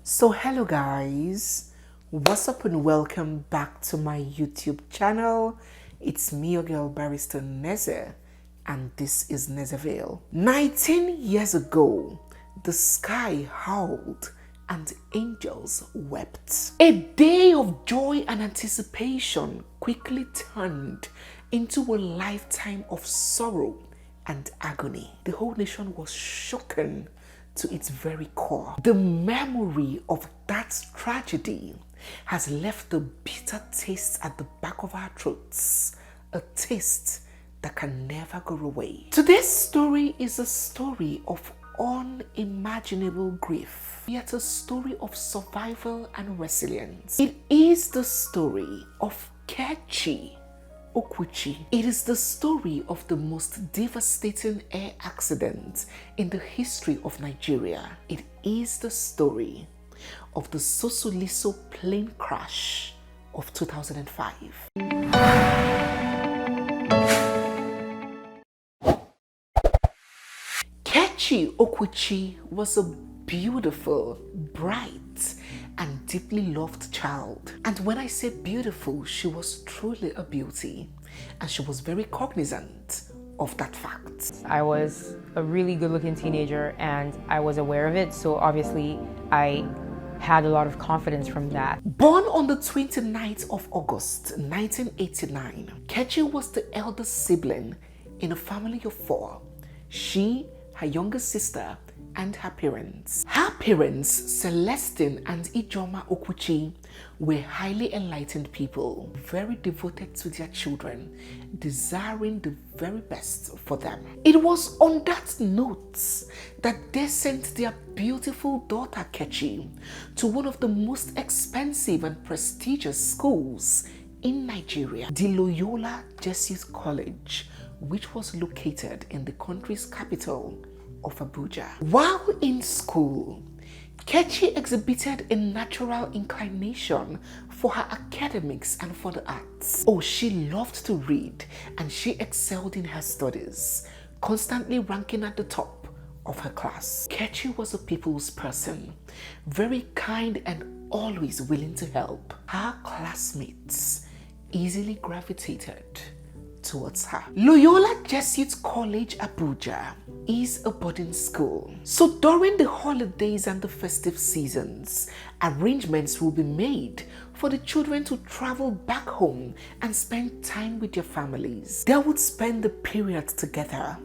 So hello guys, what's up and welcome back to my YouTube channel. It's me, your girl barrister Neze, and this is Nezeville. 19 years ago, the sky howled and angels wept. A day of joy and anticipation quickly turned into a lifetime of sorrow and agony. The whole nation was shaken to its very core. The memory of that tragedy has left a bitter taste at the back of our throats, a taste that can never go away. Today's story is a story of unimaginable grief, yet a story of survival and resilience. It is the story of KECHI OKWUCHI. It is the story of the most devastating air accident in the history of Nigeria. It is the story of the SOSOLISO plane crash of 2005. KECHI OKWUCHI was a beautiful, bright, and deeply loved child. And when I say beautiful, she was truly a beauty, and she was very cognizant of that fact. I was a really good-looking teenager and I was aware of it, so obviously I had a lot of confidence from that. Born on the 29th of August 1989, KECHI was the eldest sibling in a family of four. She, her younger sister, and her parents. Her parents, Celestine and Ijoma OKWUCHI, were highly enlightened people, very devoted to their children, desiring the very best for them. It was on that note that they sent their beautiful daughter KECHI to one of the most expensive and prestigious schools in Nigeria, the Loyola Jesuit College, which was located in the country's capital of Abuja. While in school, KECHI exhibited a natural inclination for her academics and for the arts. Oh, she loved to read and she excelled in her studies, constantly ranking at the top of her class. KECHI was a people's person, very kind and always willing to help. Her classmates easily gravitated towards her. Loyola Jesuit College Abuja is a boarding school. So during the holidays and the festive seasons, arrangements will be made for the children to travel back home and spend time with their families. They would spend the period together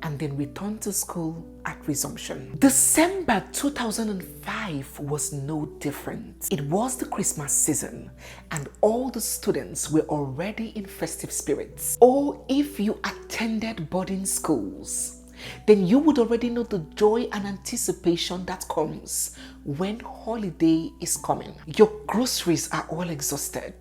and then return to school at resumption. December 2005 was no different. It was the Christmas season and all the students were already in festive spirits. Or if you attended boarding schools, then you would already know the joy and anticipation that comes when holiday is coming. Your groceries are all exhausted.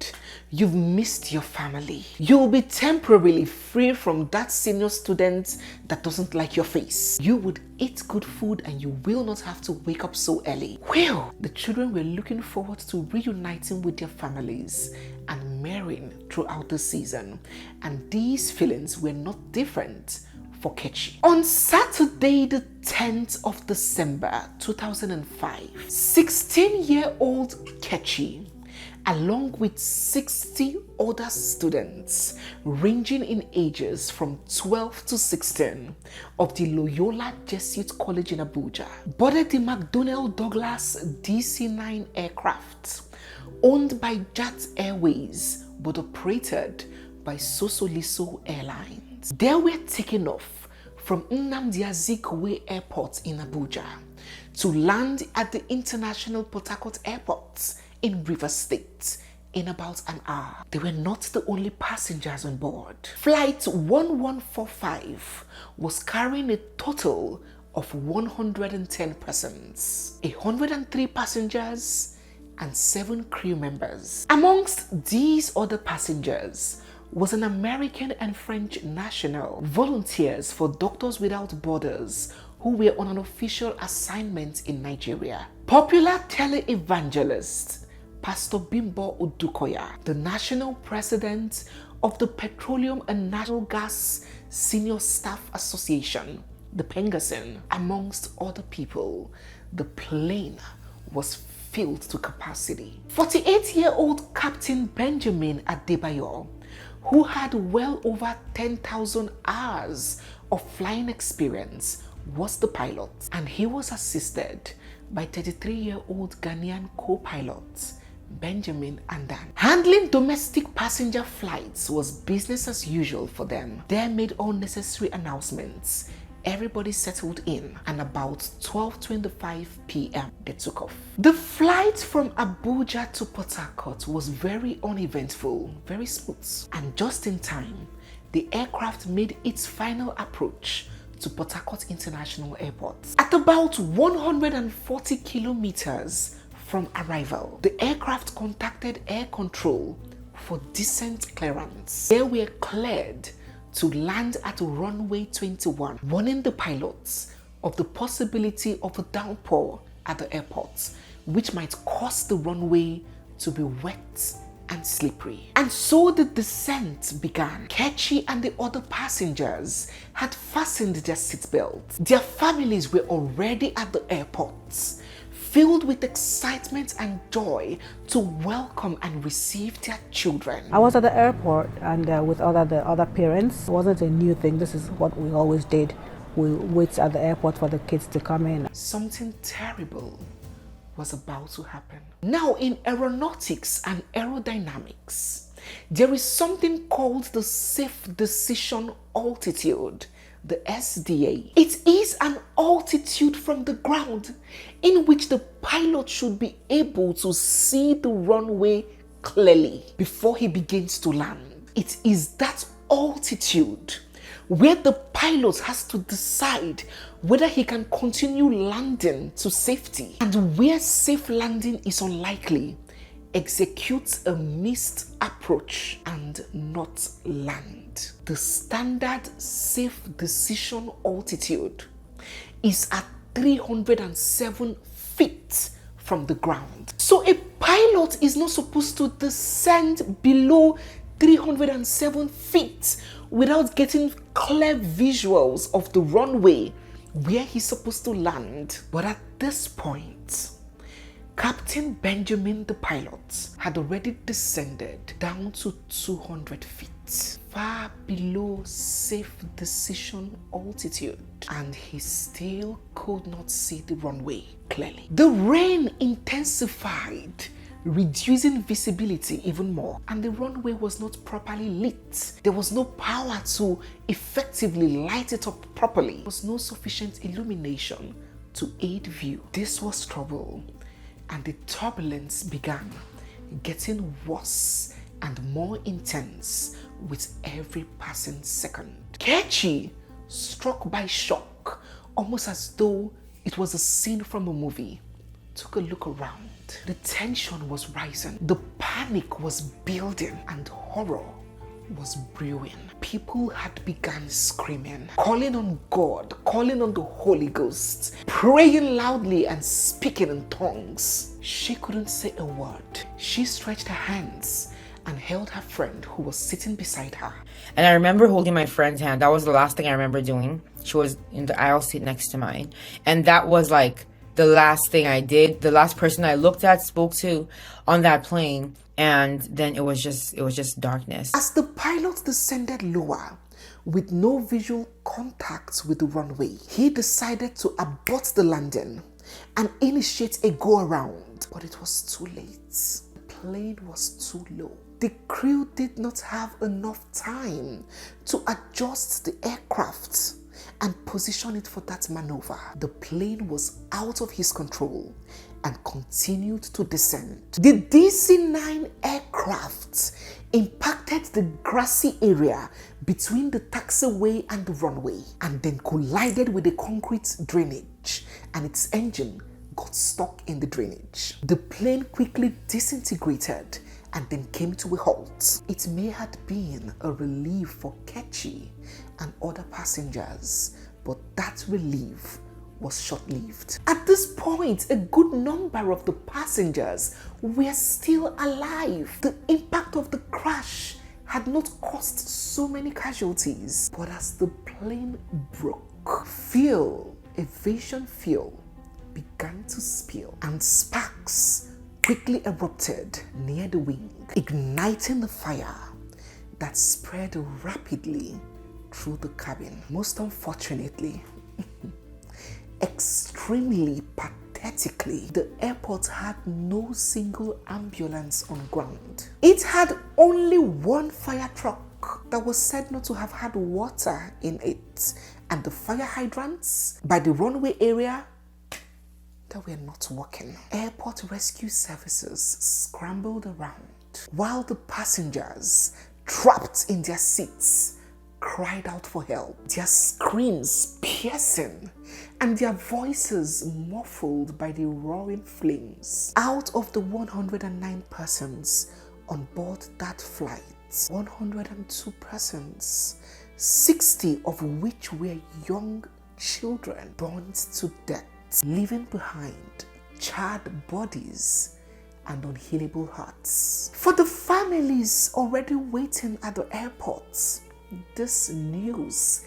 You've missed your family. You'll be temporarily free from that senior student that doesn't like your face. You would eat good food and you will not have to wake up so early. Well, the children were looking forward to reuniting with their families and marrying throughout the season. And these feelings were not different for KECHI. On Saturday, the 10th of December 2005, 16-year-old KECHI, along with 60 other students ranging in ages from 12 to 16 of the Loyola Jesuit College in Abuja, boarded the McDonnell Douglas DC-9 aircraft owned by Jet Airways but operated by SOSOLISO Airlines. They were taken off from Nnamdi Azikiwe Airport in Abuja to land at the International Port Harcourt Airport in Rivers State in about an hour. They were not the only passengers on board. Flight 1145 was carrying a total of 110 persons, 103 passengers and 7 crew members. Amongst these other passengers was an American and French national, volunteers for Doctors Without Borders who were on an official assignment in Nigeria. Popular televangelist Pastor Bimbo Odukoya, the national president of the Petroleum and Natural Gas Senior Staff Association, the Pengasin, amongst other people. The plane was filled to capacity. 48-year-old Captain Benjamin Adebayo, who had well over 10,000 hours of flying experience, was the pilot, and he was assisted by 33-year-old Ghanaian co-pilot Benjamin Andan. Handling domestic passenger flights was business as usual for them. They made all necessary announcements. Everybody settled in, and about 12:25 p.m. they took off. The flight from Abuja to Port Harcourt was very uneventful, very smooth, and just in time, the aircraft made its final approach to Port Harcourt International Airport. At about 140 kilometers from arrival, the aircraft contacted air control for descent clearance. They were cleared to land at runway 21, warning the pilots of the possibility of a downpour at the airport, which might cause the runway to be wet and slippery. And so the descent began. KECHI and the other passengers had fastened their seatbelts. Their families were already at the airports, filled with excitement and joy to welcome and receive their children. I was at the airport and with the other parents. It wasn't a new thing. This is what we always did. We wait at the airport for the kids to come in. Something terrible was about to happen. Now, in aeronautics and aerodynamics, there is something called the safe decision altitude, the SDA. It is an altitude from the ground in which the pilot should be able to see the runway clearly before he begins to land. It is that altitude where the pilot has to decide whether he can continue landing to safety, and where safe landing is unlikely, execute a missed approach and not land. The standard safe decision altitude is at 307 feet from the ground. So a pilot is not supposed to descend below 307 feet without getting clear visuals of the runway where he's supposed to land. But at this point, Captain Benjamin, the pilot, had already descended down to 200 feet, far below safe decision altitude, and he still could not see the runway clearly. The rain intensified, reducing visibility even more, and the runway was not properly lit. There was no power to effectively light it up properly. There was no sufficient illumination to aid view. This was trouble, and the turbulence began, getting worse and more intense with every passing second. KECHI, struck by shock, almost as though it was a scene from a movie, took a look around. The tension was rising, the panic was building, and horror was brewing. People had begun screaming, calling on God, calling on the Holy Ghost, praying loudly and speaking in tongues. She couldn't say a word. She stretched her hands and held her friend who was sitting beside her. And I remember holding my friend's hand. That was the last thing I remember doing. She was in the aisle seat next to mine. And that was like the last thing I did, the last person I looked at, spoke to on that plane. And then it was just darkness. As the pilot descended lower with no visual contact with the runway, he decided to abort the landing and initiate a go-around. But it was too late. The plane was too low. The crew did not have enough time to adjust the aircraft and position it for that maneuver. The plane was out of his control and continued to descend. The DC-9 aircraft impacted the grassy area between the taxiway and the runway, and then collided with the concrete drainage, and its engine got stuck in the drainage. The plane quickly disintegrated and then came to a halt. It may have been a relief for KECHI and other passengers, but that relief was short-lived. At this point, a good number of the passengers were still alive. The impact of the crash had not caused so many casualties, but as the plane broke, aviation fuel began to spill, and sparks quickly erupted near the wing, igniting the fire that spread rapidly through the cabin. Most unfortunately, extremely pathetically, the airport had no single ambulance on ground. It had only one fire truck that was said not to have had water in it, and the fire hydrants by the runway area that were not working. Airport rescue services scrambled around while the passengers, trapped in their seats, cried out for help, their screams piercing and their voices muffled by the roaring flames. Out of the 109 persons on board that flight, 102 persons, 60 of which were young children, burned to death, leaving behind charred bodies and unhealable hurts. For the families already waiting at the airport, this news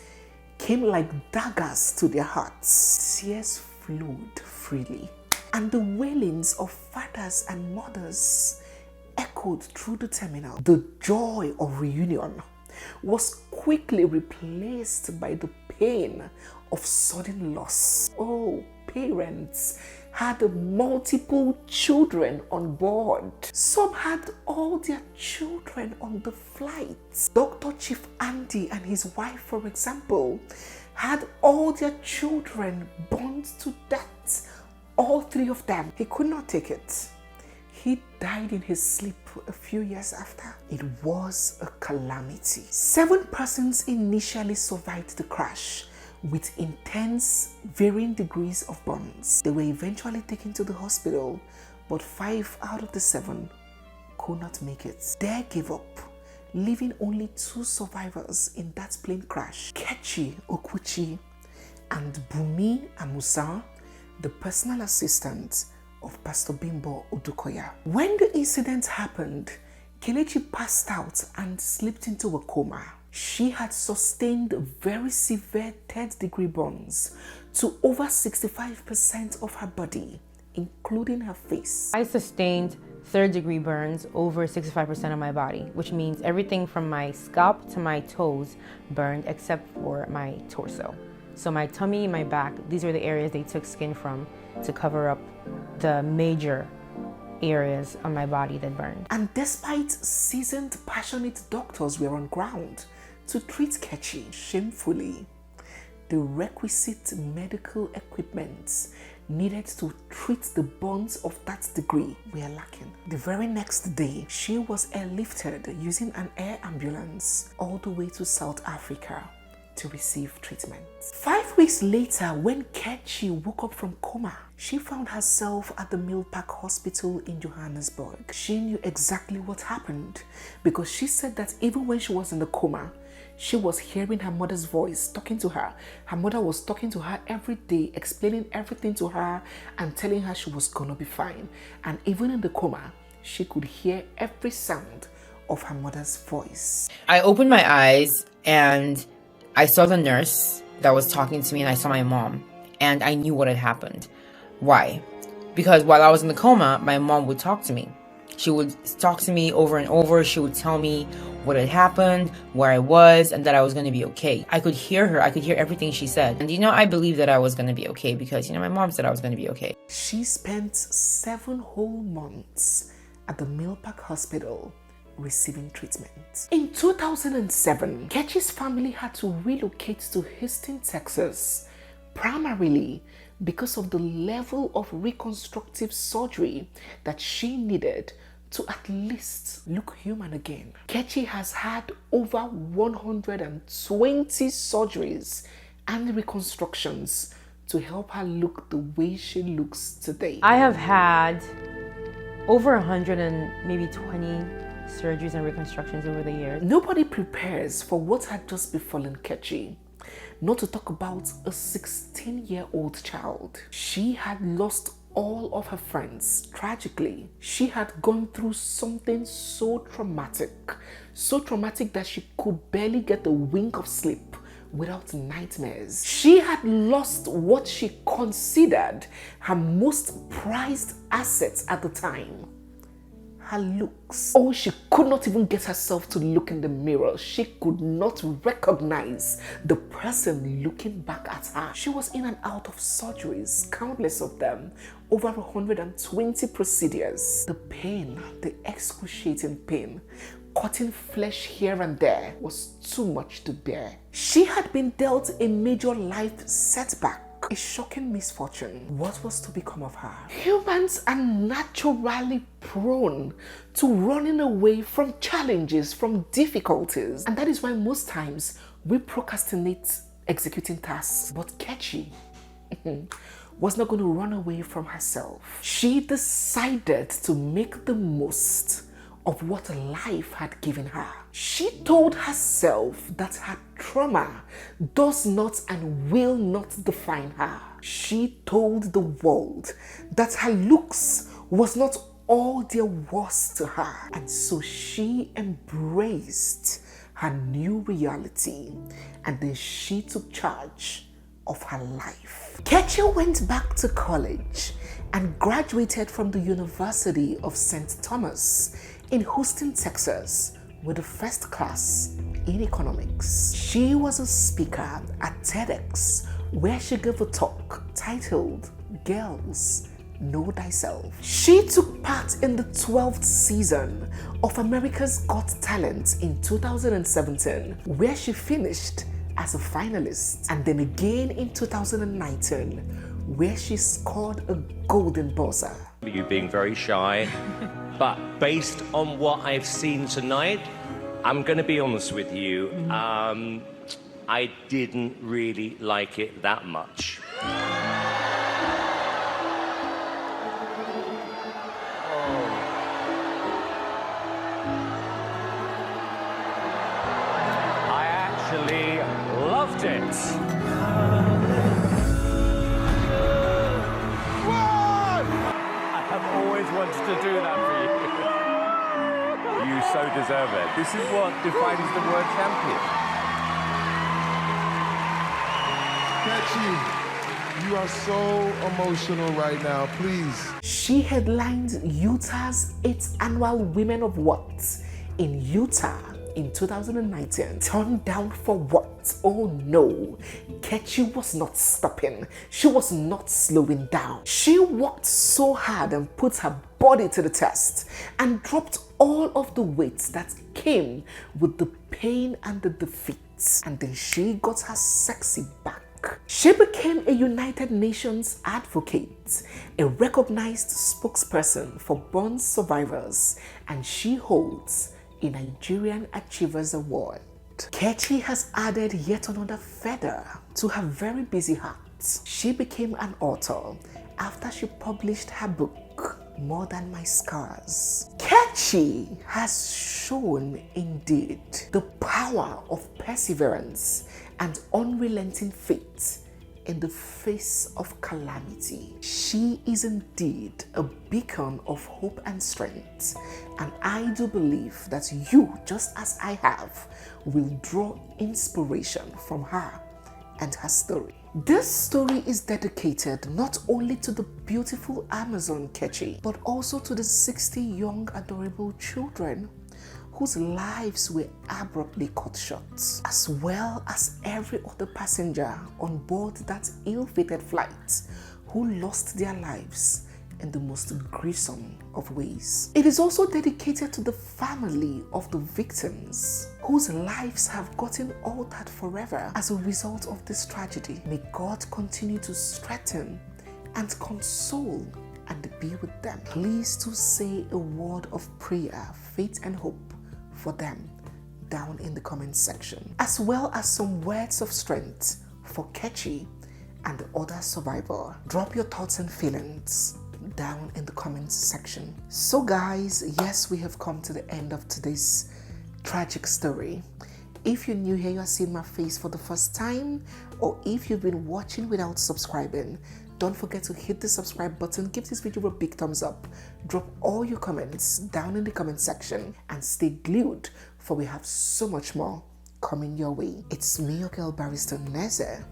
came like daggers to their hearts. Tears flowed freely, and the wailings of fathers and mothers echoed through the terminal. The joy of reunion was quickly replaced by the pain of sudden loss. Oh, parents had multiple children on board. Some had all their children on the flight. Dr. Chief Andy and his wife, for example, had all their children burned to death. All three of them. He could not take it. He died in his sleep a few years after. It was a calamity. 7 persons initially survived the crash with intense, varying degrees of burns. They were eventually taken to the hospital, but 5 out of the 7 could not make it. They gave up, leaving only 2 survivors in that plane crash: KECHI OKWUCHI and Bumi Amusa, the personal assistant of Pastor Bimbo Odukoya. When the incident happened, Kelechi passed out and slipped into a coma. She had sustained very severe 3rd-degree burns to over 65% of her body, including her face. I sustained 3rd-degree burns over 65% of my body, which means everything from my scalp to my toes burned except for my torso. So my tummy, my back, these are the areas they took skin from to cover up the major areas of my body that burned. And despite seasoned, passionate doctors were on ground to treat KECHI, shamefully, the requisite medical equipment needed to treat the burns of that degree were lacking. The very next day, she was airlifted using an air ambulance all the way to South Africa to receive treatment. 5 weeks later, when KECHI woke up from coma, she found herself at the Milpark Hospital in Johannesburg. She knew exactly what happened because she said that even when she was in the coma, she was hearing her mother's voice talking to her. Her mother was talking to her every day, explaining everything to her and telling her she was gonna be fine. And even in the coma, she could hear every sound of her mother's voice. I opened my eyes and I saw the nurse that was talking to me, and I saw my mom, and I knew what had happened. Why? Because while I was in the coma, my mom would talk to me. She would talk to me over and over. She would tell me what had happened, where I was, and that I was going to be okay. I could hear her. I could hear everything she said. And I believed that I was going to be okay because, my mom said I was going to be okay. She spent 7 whole months at the Milpark Hospital receiving treatment. In 2007, KECHI's family had to relocate to Houston, Texas, primarily because of the level of reconstructive surgery that she needed to at least look human again. KECHI has had over 120 surgeries and reconstructions to help her look the way she looks today. I have had over 100 and maybe 20 surgeries and reconstructions over the years. Nobody prepares for what had just befallen KECHI, not to talk about a 16-year-old child. She had lost all of her friends tragically. She had gone through something so traumatic that she could barely get a wink of sleep without nightmares. She had lost what she considered her most prized assets at the time, her looks. Oh, she could not even get herself to look in the mirror. She could not recognize the person looking back at her. She was in and out of surgeries, countless of them, over 120 procedures. The pain, the excruciating pain, cutting flesh here and there was too much to bear. She had been dealt a major life setback, a shocking misfortune. What was to become of her? Humans are naturally prone to running away from challenges, from difficulties. And that is why most times we procrastinate executing tasks. But Kechi was not going to run away from herself. She decided to make the most of what life had given her. She told herself that her trauma does not and will not define her. She told the world that her looks was not all there was to her. And so she embraced her new reality, and then she took charge of her life. Kechi went back to college and graduated from the University of St. Thomas in Houston, Texas, with a first class in economics. She was a speaker at TEDx, where she gave a talk titled Girls, Know Thyself. She took part in the 12th season of America's Got Talent in 2017, where she finished as a finalist, and then again in 2019, where she scored a golden buzzer. You being very shy, but based on what I've seen tonight, I'm going to be honest with you, I didn't really like it that much. I actually loved it. I've always wanted to do that for you. You so deserve it. This is what defines the word champion. Kechi, you are so emotional right now, please. She headlined Utah's 8th annual Women of What in Utah in 2019. Turned down for what? Oh no, Kechi was not stopping. She was not slowing down. She worked so hard and put her body to the test and dropped all of the weight that came with the pain and the defeats. And then she got her sexy back. She became a United Nations advocate, a recognized spokesperson for burn survivors, and she holds a Nigerian Achievers Award. Kechi has added yet another feather to her very busy hat. She became an author after she published her book, More Than My Scars. Kechi has shown indeed the power of perseverance and unrelenting faith in the face of calamity. She is indeed a beacon of hope and strength, and I do believe that you, just as I have, will draw inspiration from her and her story. This story is dedicated not only to the beautiful Amazon Kechi, but also to the 60 young adorable children whose lives were abruptly cut short, as well as every other passenger on board that ill-fated flight who lost their lives in the most gruesome of ways. It is also dedicated to the family of the victims whose lives have gotten altered forever as a result of this tragedy. May God continue to strengthen and console and be with them. Please to say a word of prayer, faith and hope for them down in the comment section, as well as some words of strength for Kechi and the other survivor. Drop your thoughts and feelings down in the comments section. So guys, yes, we have come to the end of today's tragic story. If you're new here, you are seeing my face for the first time, or if you've been watching without subscribing, don't forget to hit the subscribe button, give this video a big thumbs up, drop all your comments down in the comment section, and stay glued, for we have so much more coming your way. It's me, your girl, Barrister Neze,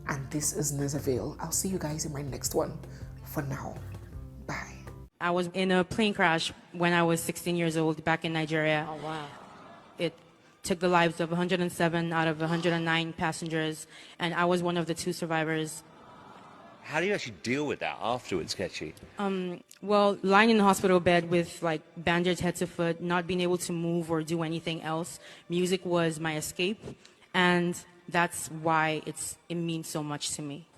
and this is Nezeville. I'll see you guys in my next one. For now, bye. I was in a plane crash when I was 16 years old back in Nigeria. Oh, wow. It took the lives of 107 out of 109 passengers, and I was one of the 2 survivors. How do you actually deal with that afterwards, Kechi? Well, lying in the hospital bed with like bandaged head to foot, not being able to move or do anything else, music was my escape, and that's why it means so much to me.